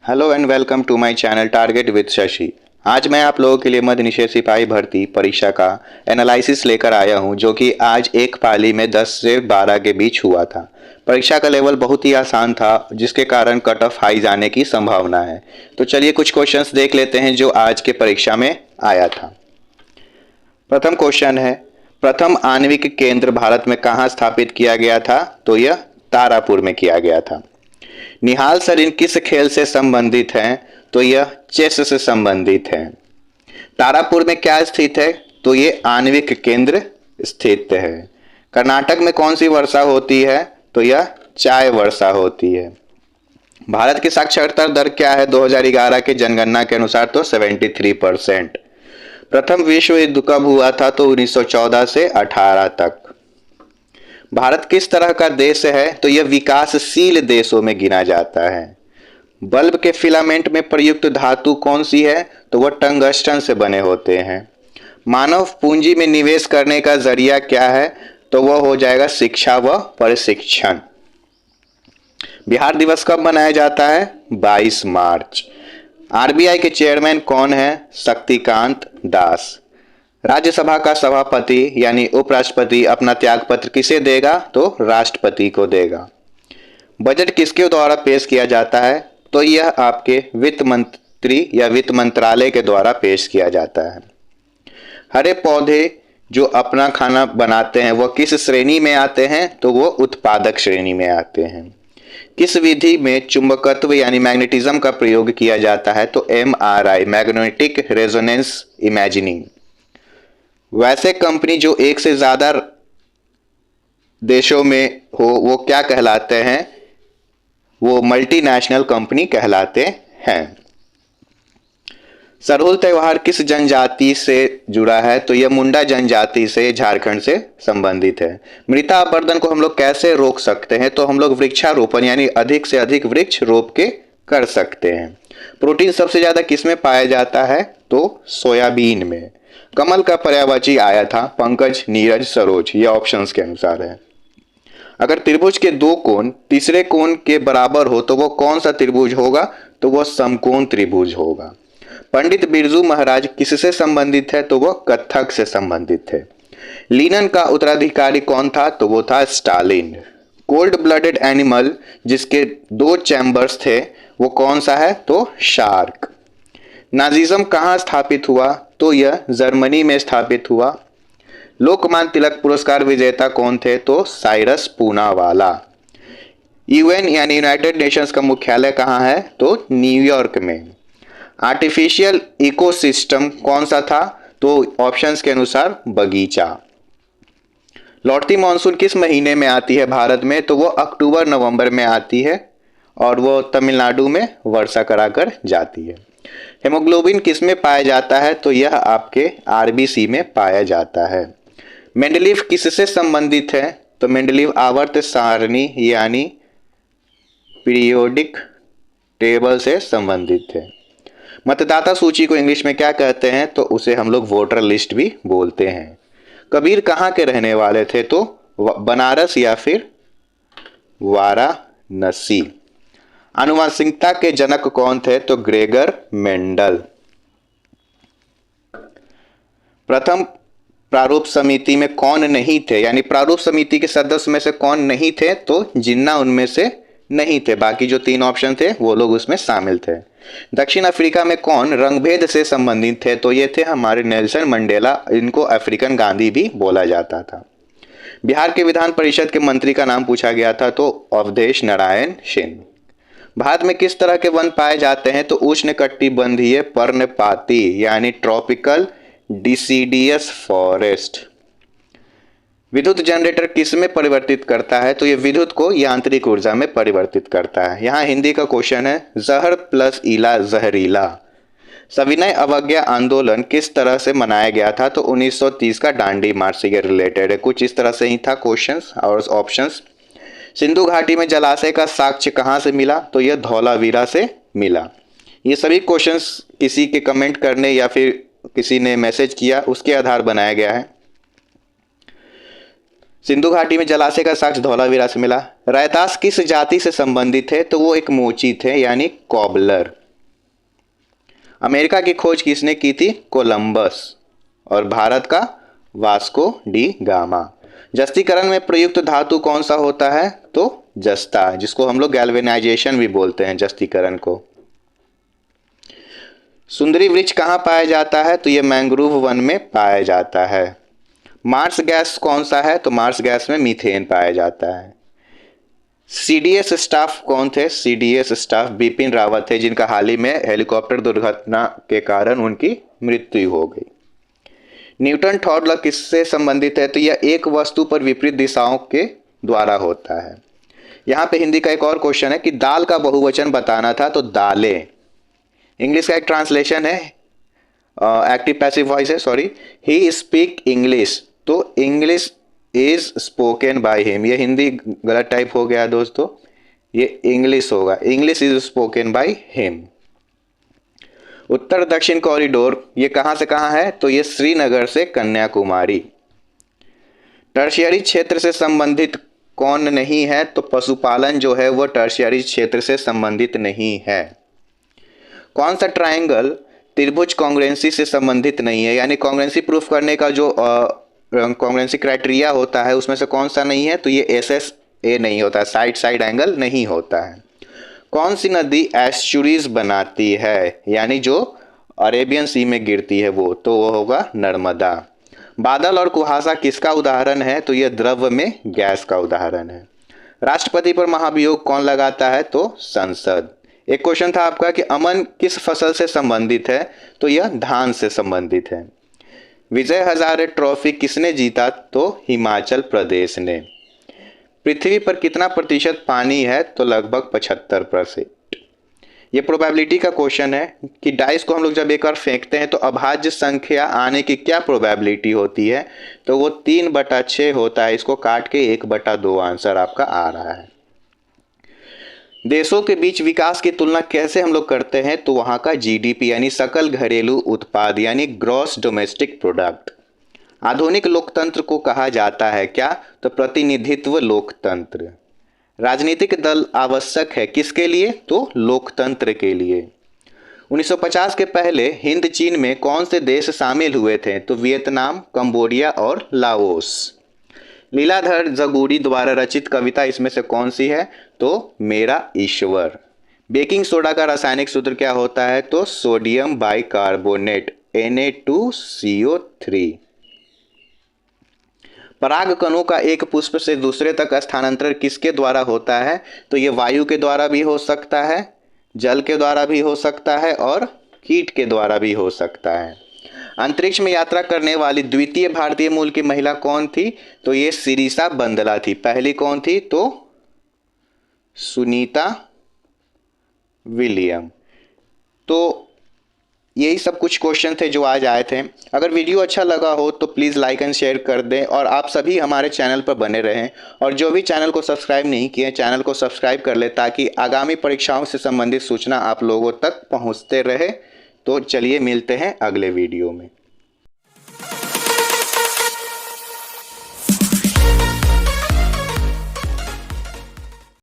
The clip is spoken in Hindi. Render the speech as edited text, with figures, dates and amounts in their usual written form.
Hello and welcome to my channel target with Shashi. आज मैं आप लोगों के लिए मध्य निषेध सिपाही भर्ती परीक्षा का एनालिसिस लेकर आया हूं, जो कि आज एक पाली में 10 से 12 के बीच हुआ था। परीक्षा का लेवल बहुत ही आसान था, जिसके कारण कट ऑफ हाई जाने की संभावना है। तो चलिए कुछ क्वेश्चंस देख लेते हैं जो आज के परीक्षा में आया था। प्रथम क्वेश्चन है, प्रथम आणविक केंद्र भारत में कहाँ स्थापित किया गया था? तो यह तारापुर में किया गया था। निहाल सरीन किस खेल से संबंधित हैं? तो यह चेस से संबंधित है। तारापुर में क्या स्थित है? तो ये आणविक केंद्र स्थित है। कर्नाटक में कौन सी वर्षा होती है? तो यह चाय वर्षा होती है। भारत की साक्षरता दर क्या है 2011 के जनगणना के अनुसार? तो 73%। प्रथम विश्व युद्ध कब हुआ था? तो 1914 से 18 तक। भारत किस तरह का देश है? तो यह विकासशील देशों में गिना जाता है। बल्ब के फिलामेंट में प्रयुक्त धातु कौन सी है? तो वह टंगस्टन से बने होते हैं। मानव पूंजी में निवेश करने का जरिया क्या है? तो वह हो जाएगा शिक्षा व प्रशिक्षण। बिहार दिवस कब मनाया जाता है? 22 मार्च। आरबीआई के चेयरमैन कौन है? शक्तिकांत दास। राज्यसभा का सभापति यानी उपराष्ट्रपति अपना त्यागपत्र किसे देगा? तो राष्ट्रपति को देगा। बजट किसके द्वारा पेश किया जाता है? तो यह आपके वित्त मंत्री या वित्त मंत्रालय के द्वारा पेश किया जाता है। हरे पौधे जो अपना खाना बनाते हैं वह किस श्रेणी में आते हैं? तो वो उत्पादक श्रेणी में आते हैं। किस विधि में चुंबकत्व यानी मैग्नेटिज्म का प्रयोग किया जाता है? तो MRI मैग्नेटिक रेजोनेंस इमेजिंग। वैसे कंपनी जो एक से ज्यादा देशों में हो वो क्या कहलाते हैं? वो मल्टीनेशनल कंपनी कहलाते हैं। सरहुल त्योहार किस जनजाति से जुड़ा है? तो यह मुंडा जनजाति से, झारखंड से संबंधित है। मृदा अपरदन को हम लोग कैसे रोक सकते हैं? तो हम लोग वृक्षारोपण यानी अधिक से अधिक वृक्ष रोप के कर सकते हैं। प्रोटीन सबसे ज्यादा किसमें पाया जाता है? तो सोयाबीन में। कमल का पर्यायवाची आया था पंकज, नीरज, सरोज। ये ऑप्शंस के अनुसार है। अगर त्रिभुज के दो कोण तीसरे कोण के बराबर हो तो वो कौन सा त्रिभुज होगा? तो वह समकोण त्रिभुज होगा। पंडित बिरजू महाराज किससे संबंधित है? तो वह कथक से संबंधित थे। लीनन का उत्तराधिकारी कौन था? तो वो था स्टालिन। कोल्ड ब्लडेड एनिमल जिसके 2 चैम्बर्स थे वो कौन सा है? तो शार्क। नाजिज्म कहाँ स्थापित हुआ? तो यह जर्मनी में स्थापित हुआ। लोकमान्य तिलक पुरस्कार विजेता कौन थे? तो साइरस पूनावाला। यूएन यानी यूनाइटेड नेशंस का मुख्यालय कहाँ है? तो न्यूयॉर्क में। आर्टिफिशियल इकोसिस्टम कौन सा था? तो ऑप्शंस के अनुसार बगीचा। लौटती मानसून किस महीने में आती है भारत में? तो वो अक्टूबर नवंबर में आती है और वो तमिलनाडु में वर्षा कराकर जाती है। हेमोग्लोबिन किस में पाया जाता है? तो यह आपके आरबीसी में पाया जाता है। मेंडलीव किससे संबंधित है? तो मेंडलीव आवर्त सारणी यानी पीरियोडिक टेबल से संबंधित है। मतदाता सूची को इंग्लिश में क्या कहते हैं? तो उसे हम लोग वोटर लिस्ट भी बोलते हैं। कबीर कहाँ के रहने वाले थे? तो बनारस या फिर वाराणसी। आनुवंशिकता के जनक कौन थे? तो ग्रेगर मेंडल। प्रथम प्रारूप समिति में कौन नहीं थे? यानी प्रारूप समिति के सदस्य में से कौन नहीं थे? तो जिन्ना उनमें से नहीं थे। बाकी जो 3 ऑप्शन थे वो लोग उसमें शामिल थे। दक्षिण अफ्रीका में कौन रंगभेद से संबंधित थे? तो ये थे हमारे नेल्सन मंडेला। इनको अफ्रीकन गांधी भी बोला जाता था। बिहार के विधान परिषद के मंत्री का नाम पूछा गया था तो अवधेश नारायण सिंह। भारत में किस तरह के वन पाए जाते हैं? तो उष्णकटिबंधीय पर्णपाती यानी ट्रॉपिकल डिसीडियस फॉरेस्ट। विद्युत जनरेटर किस में परिवर्तित करता है? तो ये विद्युत को यांत्रिक ऊर्जा में परिवर्तित करता है। यहाँ हिंदी का क्वेश्चन है, जहर प्लस इला जहरीला। सविनय अवज्ञा आंदोलन किस तरह से मनाया गया था? तो 1930 का डांडी मार्च से रिलेटेड है। कुछ इस तरह से ही था क्वेश्चंस और ऑप्शंस। सिंधु घाटी में जलाशय का साक्ष्य कहाँ से मिला? तो यह धौलावीरा से मिला। ये सभी क्वेश्चंस किसी के कमेंट करने या फिर किसी ने मैसेज किया उसके आधार बनाया गया है। सिंधु घाटी में जलाशय का साक्ष्य धौलावीरा से मिला। रैतास किस जाति से संबंधित है? तो वो एक मोची थे यानी कॉबलर। अमेरिका की खोज किसने की थी? कोलंबस। और भारत का वास्को डी गामा। जस्तीकरण में प्रयुक्त धातु कौन सा होता है? तो जस्ता, जिसको हम लोग गैल्वेनाइजेशन भी बोलते हैं, जस्तीकरण को। सुंदरी वृक्ष कहाँ पाया जाता है? तो ये मैंग्रोव वन में पाया जाता है। मार्स गैस कौन सा है? तो मार्स गैस में मीथेन पाया जाता है। सीडीएस स्टाफ कौन थे? सीडीएस स्टाफ बिपिन रावत थे, जिनका हाल ही में हेलीकॉप्टर दुर्घटना के कारण उनकी मृत्यु हो गई। न्यूटन थर्ड लॉ किससे संबंधित है? तो यह एक वस्तु पर विपरीत दिशाओं के द्वारा होता है। यहाँ पे हिंदी का एक और क्वेश्चन है कि दाल का बहुवचन बताना था, तो दालें। इंग्लिश का एक ट्रांसलेशन है, एक्टिव पैसिव वॉइस है, सॉरी। ही स्पीक इंग्लिश, तो English is spoken by him. ये हिंदी गलत टाइप हो गया दोस्तों, ये इंग्लिश होगा, English is spoken by him. उत्तर दक्षिण कॉरिडोर ये कहाँ से कहाँ है? तो ये श्रीनगर से कन्याकुमारी। टर्शियरी क्षेत्र से संबंधित कौन नहीं है? तो पशुपालन जो है वो टर्शियरी क्षेत्र से संबंधित नहीं है। कौन सा ट्रायंगल त्रिभुज कॉन्ग्रुएंसी से संबंधित नहीं है? यानी कॉन्ग्रुएंसी प्रूफ करने का जो कॉन्ग्रुएंसी क्राइटेरिया होता है उसमें से कौन सा नहीं है? तो ये एसएसए नहीं होता है, साइड साइड एंगल नहीं होता है। कौन सी नदी एस्चुरीज बनाती है? यानी जो अरेबियन सी में गिरती है वो, तो वो होगा नर्मदा। बादल और कुहासा किसका उदाहरण है? तो ये द्रव में गैस का उदाहरण है। राष्ट्रपति पर महाभियोग कौन लगाता है? तो संसद। एक क्वेश्चन था आपका कि अमन किस फसल से संबंधित है? तो यह धान से संबंधित है। विजय हजारे ट्रॉफी किसने जीता? तो हिमाचल प्रदेश ने। पृथ्वी पर कितना प्रतिशत पानी है? तो लगभग 75%। ये प्रोबेबिलिटी का क्वेश्चन है कि डाइस को हम लोग जब एक बार फेंकते हैं तो अभाज्य संख्या आने की क्या प्रोबेबिलिटी होती है? तो वो 3/6 होता है। इसको काट के 1/2 आंसर आपका आ रहा है। देशों के बीच विकास की तुलना कैसे हम लोग करते हैं? तो वहाँ का जीडीपी यानी सकल घरेलू उत्पाद यानी ग्रॉस डोमेस्टिक प्रोडक्ट। आधुनिक लोकतंत्र को कहा जाता है क्या? तो प्रतिनिधित्व लोकतंत्र। राजनीतिक दल आवश्यक है किसके लिए? तो लोकतंत्र के लिए। 1950 के पहले हिंद चीन में कौन से देश शामिल हुए थे? तो वियतनाम, कंबोडिया और लाओस। लीलाधर जगूड़ी द्वारा रचित कविता इसमें से कौन सी है? तो मेरा ईश्वर। बेकिंग सोडा का रासायनिक सूत्र क्या होता है? तो सोडियम बाइकार्बोनेट Na2CO3। परागकणों का एक पुष्प से दूसरे तक स्थानांतरण किसके द्वारा होता है? तो ये वायु के द्वारा भी हो सकता है, जल के द्वारा भी हो सकता है और कीट के द्वारा भी हो सकता है। अंतरिक्ष में यात्रा करने वाली द्वितीय भारतीय मूल की महिला कौन थी? तो ये सिरिसा बंदला थी। पहली कौन थी? तो सुनीता विलियम। तो यही सब कुछ क्वेश्चन थे जो आज आए थे। अगर वीडियो अच्छा लगा हो तो प्लीज़ लाइक एंड शेयर कर दें और आप सभी हमारे चैनल पर बने रहें। और जो भी चैनल को सब्सक्राइब नहीं किए चैनल को सब्सक्राइब कर लें ताकि आगामी परीक्षाओं से संबंधित सूचना आप लोगों तक पहुंचते रहे। तो चलिए मिलते हैं अगले वीडियो में।